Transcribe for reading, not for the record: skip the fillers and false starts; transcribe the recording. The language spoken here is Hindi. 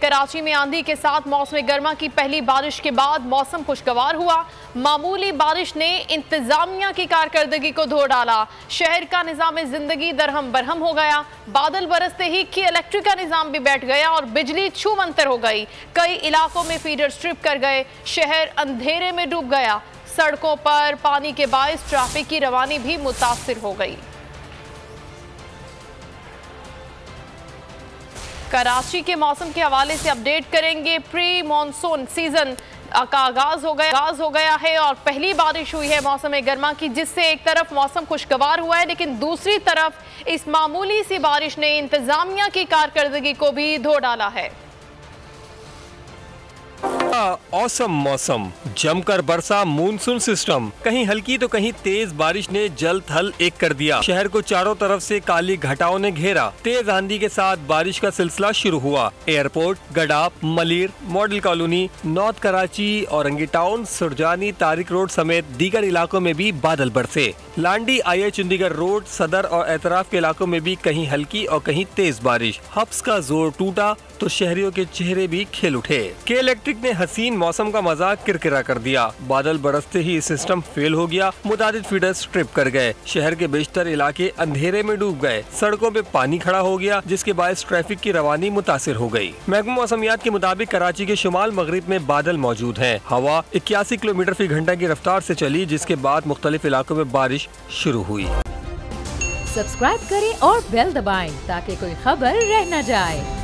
कराची में आंधी के साथ मौसम गर्मा की पहली बारिश के बाद मौसम खुशगवार हुआ। मामूली बारिश ने इंतजामिया की कारकर्दगी को धो डाला। शहर का निजाम जिंदगी दरहम बरहम हो गया। बादल बरसते ही की इलेक्ट्रिक का निजाम भी बैठ गया और बिजली छूमंतर हो गई। कई इलाकों में फीडर स्ट्रिप कर गए। शहर अंधेरे में डूब गया। सड़कों पर पानी के बायस ट्रैफिक की रवानी भी मुतासिर हो गई। कराची के मौसम के हवाले से अपडेट करेंगे। प्री मॉनसून सीजन का आगाज हो गया है और पहली बारिश हुई है मौसम गर्मा की, जिससे एक तरफ मौसम खुशगवार हुआ है, लेकिन दूसरी तरफ इस मामूली सी बारिश ने इंतजामिया की कारकर्दगी को भी धो डाला है। औसम मौसम, जमकर बरसा मूनसून सिस्टम। कहीं हल्की तो कहीं तेज बारिश ने जल थल एक कर दिया। शहर को चारों तरफ से काली घटाओं ने घेरा। तेज आंधी के साथ बारिश का सिलसिला शुरू हुआ। Airport, Gadap, Malir, model colony, north Karachi, Orangi town, Surjani, Tariq road समेत दीगर इलाकों में भी बादल बरसे। लांडी, आई चंडीगढ़ रोड, सदर और एतराफ के इलाकों में भी कहीं हल्की और कहीं तेज बारिश। हब्स का जोर टूटा तो शहरियों के चेहरे भी खिल उठे। के इलेक्ट्रिक ने हसीन मौसम का मजाक किरकिरा कर दिया। बादल बरसते ही सिस्टम फेल हो गया। मुतादिद फीडर स्ट्रिप कर गए। शहर के बेशतर इलाके अंधेरे में डूब गए। सड़कों पे पानी खड़ा हो गया, जिसके बायस ट्रैफिक की रवानी मुतासिर हो गई। महकमा मौसमियात के मुताबिक कराची के शुमाल मगरिब में बादल मौजूद हैं। हवा 81 किलोमीटर फी घंटा की रफ्तार से चली, जिसके बाद मुख्तलिफ इलाकों में बारिश शुरू हुई। सब्सक्राइब करें और बेल दबाएं ताकि कोई खबर रह न जाए।